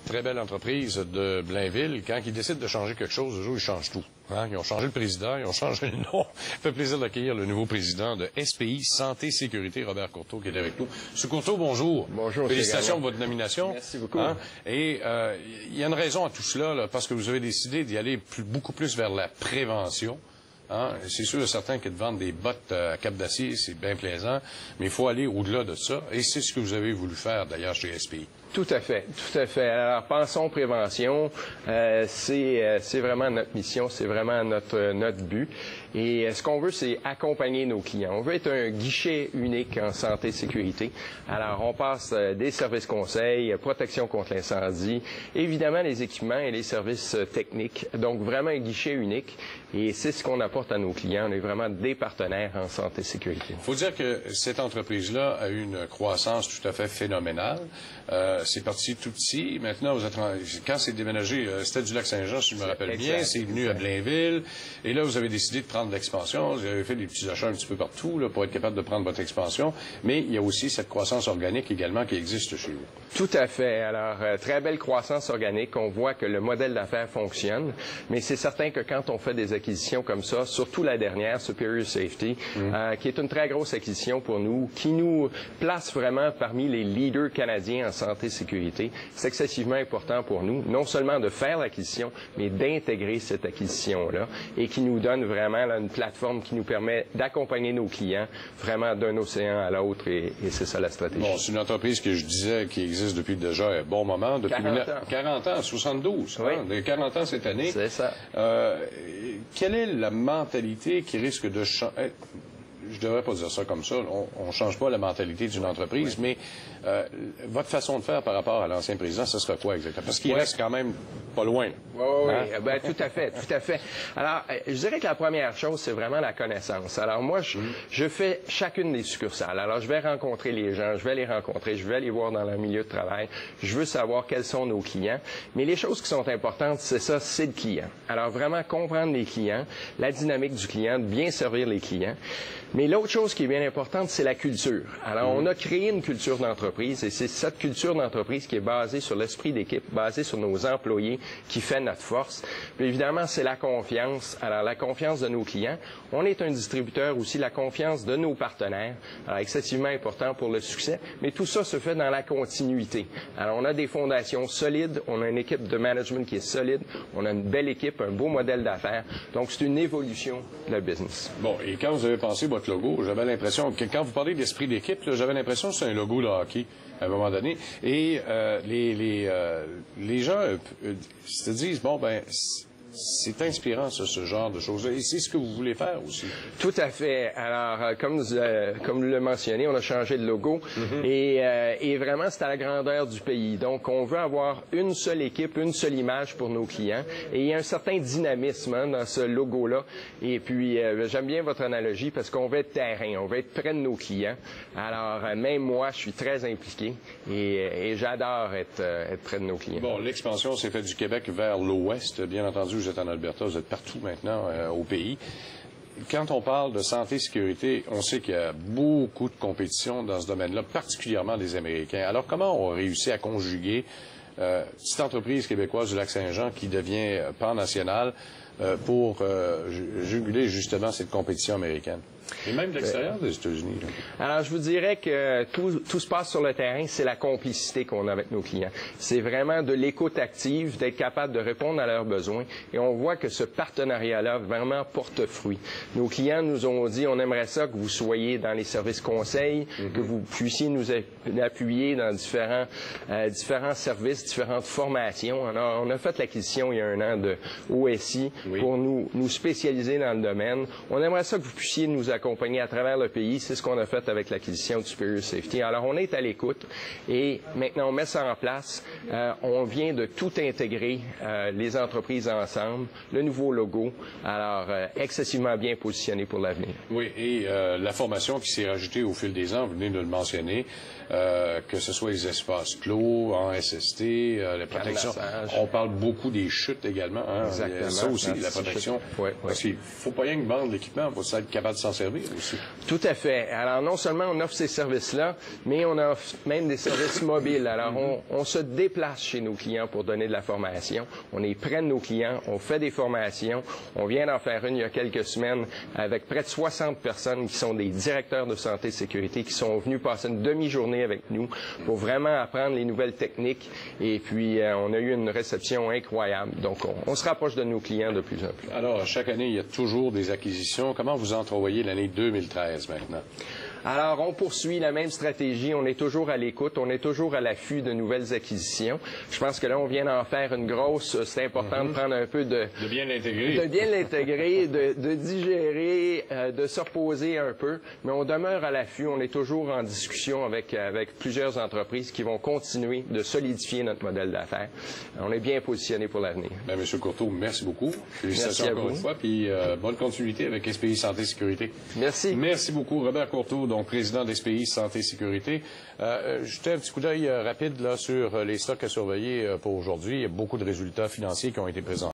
très belle entreprise de Blainville, quand ils décident de changer quelque chose, eux, ils changent tout. Hein? Ils ont changé le président, ils ont changé le nom. Ça fait plaisir d'accueillir le nouveau président de SPI, Santé Sécurité, Robert Courteau, qui est avec nous. Monsieur Courteau, bonjour. Bonjour. Félicitations pour votre nomination. Merci beaucoup. Hein? Et il y a une raison à tout cela, là, parce que vous avez décidé d'y aller beaucoup plus vers la prévention. Hein? C'est sûr et certain que de vendre des bottes à cap d'acier, c'est bien plaisant, mais il faut aller au-delà de ça. Et c'est ce que vous avez voulu faire, d'ailleurs, chez SPI. Tout à fait, tout à fait. Alors, pensons prévention, c'est vraiment notre mission, c'est vraiment notre but. Et ce qu'on veut, c'est accompagner nos clients. On veut être un guichet unique en santé et sécurité. Alors, on passe des services conseils, protection contre l'incendie, évidemment les équipements et les services techniques. Donc, vraiment un guichet unique. Et c'est ce qu'on apporte à nos clients. On est vraiment des partenaires en santé et sécurité. Il faut dire que cette entreprise-là a eu une croissance tout à fait phénoménale. C'est parti tout petit. Maintenant, vous êtes quand c'est déménagé, c'était du Lac-Saint-Jean, si je me rappelle bien. C'est venu à Blainville. Et là, vous avez décidé de prendre l'expansion. Vous avez fait des petits achats un petit peu partout là, pour être capable de prendre votre expansion. Mais il y a aussi cette croissance organique également qui existe chez vous. Tout à fait. Alors, très belle croissance organique. On voit que le modèle d'affaires fonctionne. Mais c'est certain que quand on fait des acquisitions comme ça, surtout la dernière, Superior Safety, qui est une très grosse acquisition pour nous, qui nous place vraiment parmi les leaders canadiens en santé et sécurité. C'est excessivement important pour nous, non seulement de faire l'acquisition, mais d'intégrer cette acquisition-là et qui nous donne vraiment là, une plateforme qui nous permet d'accompagner nos clients vraiment d'un océan à l'autre et c'est ça la stratégie. Bon, c'est une entreprise que je disais qui existe depuis déjà un bon moment, depuis 40 ans, 72, oui. Hein, 40 ans cette année. C'est ça. Quelle est la mentalité qui risque de changer? Je devrais pas dire ça comme ça. On change pas la mentalité d'une entreprise, mais votre façon de faire par rapport à l'ancien président, ce serait quoi exactement? Parce qu'il reste quand même pas loin. Oui, hein? Ben, tout à fait, tout à fait. Alors, je dirais que la première chose, c'est vraiment la connaissance. Alors, moi, je fais chacune des succursales. Alors, je vais rencontrer les gens, je vais les rencontrer, je vais les voir dans leur milieu de travail. Je veux savoir quels sont nos clients. Mais les choses qui sont importantes, c'est ça, c'est le client. Alors, vraiment comprendre les clients, la dynamique du client, de bien servir les clients. Mais l'autre chose qui est bien importante, c'est la culture. Alors, on a créé une culture d'entreprise et c'est cette culture d'entreprise qui est basée sur l'esprit d'équipe, basée sur nos employés qui fait notre force. Puis évidemment, c'est la confiance. Alors, la confiance de nos clients. On est un distributeur aussi, la confiance de nos partenaires. Alors, excessivement important pour le succès. Mais tout ça se fait dans la continuité. Alors, on a des fondations solides, on a une équipe de management qui est solide, on a une belle équipe, un beau modèle d'affaires. Donc, c'est une évolution de la business. Bon, et quand vous avez pensé votre logo, j'avais l'impression que quand vous parlez d'esprit d'équipe, j'avais l'impression que c'est un logo de hockey à un moment donné. Et les gens se disent, bon, ben, c'est inspirant, ça, ce genre de choses. Et c'est ce que vous voulez faire aussi. Tout à fait. Alors, comme vous le mentionnez, on a changé de logo et vraiment, c'est à la grandeur du pays. Donc, on veut avoir une seule équipe, une seule image pour nos clients. Et il y a un certain dynamisme hein, dans ce logo-là. Et puis, j'aime bien votre analogie parce qu'on veut être terrain, on veut être près de nos clients. Alors, même moi, je suis très impliqué et j'adore être près de nos clients. Bon, l'expansion s'est faite du Québec vers l'ouest, bien entendu. Vous êtes en Alberta, vous êtes partout maintenant au pays. Quand on parle de santé et sécurité, on sait qu'il y a beaucoup de compétition dans ce domaine-là, particulièrement des Américains. Alors, comment on réussit à conjuguer cette entreprise québécoise du Lac-Saint-Jean qui devient pan-nationale pour juguler justement cette compétition américaine? Et même de l'extérieur des États-Unis. Alors, je vous dirais que tout se passe sur le terrain, c'est la complicité qu'on a avec nos clients. C'est vraiment de l'écoute active, d'être capable de répondre à leurs besoins. Et on voit que ce partenariat-là vraiment porte fruit. Nos clients nous ont dit, on aimerait ça que vous soyez dans les services conseils, que vous puissiez nous appuyer dans différents services, différentes formations. Alors, on a fait l'acquisition il y a un an de OSI pour nous spécialiser dans le domaine. On aimerait ça que vous puissiez nous accompagner à travers le pays. C'est ce qu'on a fait avec l'acquisition de Superior Safety. Alors, on est à l'écoute et maintenant, on met ça en place. On vient de tout intégrer, les entreprises ensemble, le nouveau logo. Alors, excessivement bien positionné pour l'avenir. Oui, et la formation qui s'est rajoutée au fil des ans, vous venez de le mentionner, que ce soit les espaces clos, en SST, les protections. On parle beaucoup des chutes également. Hein? Exactement. Ça aussi, la protection. Oui. Parce qu'il ne faut pas rien que vendre l'équipement, il faut être capable de s'en servir servir aussi. Tout à fait. Alors, non seulement on offre ces services-là, mais on offre même des services mobiles. Alors, on se déplace chez nos clients pour donner de la formation. On est près de nos clients, on fait des formations. On vient d'en faire une il y a quelques semaines avec près de 60 personnes qui sont des directeurs de santé et sécurité qui sont venus passer une demi-journée avec nous pour vraiment apprendre les nouvelles techniques. Et puis, on a eu une réception incroyable. Donc, on se rapproche de nos clients de plus en plus. Alors, chaque année, il y a toujours des acquisitions. Comment vous entrevoyez l'année 2013 maintenant? Alors, on poursuit la même stratégie. On est toujours à l'écoute. On est toujours à l'affût de nouvelles acquisitions. Je pense que là, on vient d'en faire une grosse. C'est important de prendre un peu de bien l'intégrer. De bien l'intégrer, de digérer, de se reposer un peu. Mais on demeure à l'affût. On est toujours en discussion avec plusieurs entreprises qui vont continuer de solidifier notre modèle d'affaires. On est bien positionné pour l'avenir. Bien, M. Courteau, merci beaucoup. Félicitations encore une fois. Puis bonne continuité avec SPI Santé Sécurité. Merci. Merci beaucoup, Robert Courteau, donc président d'SPI Santé Sécurité. Jetez un petit coup d'œil rapide là sur les stocks à surveiller pour aujourd'hui. Il y a beaucoup de résultats financiers qui ont été présentés.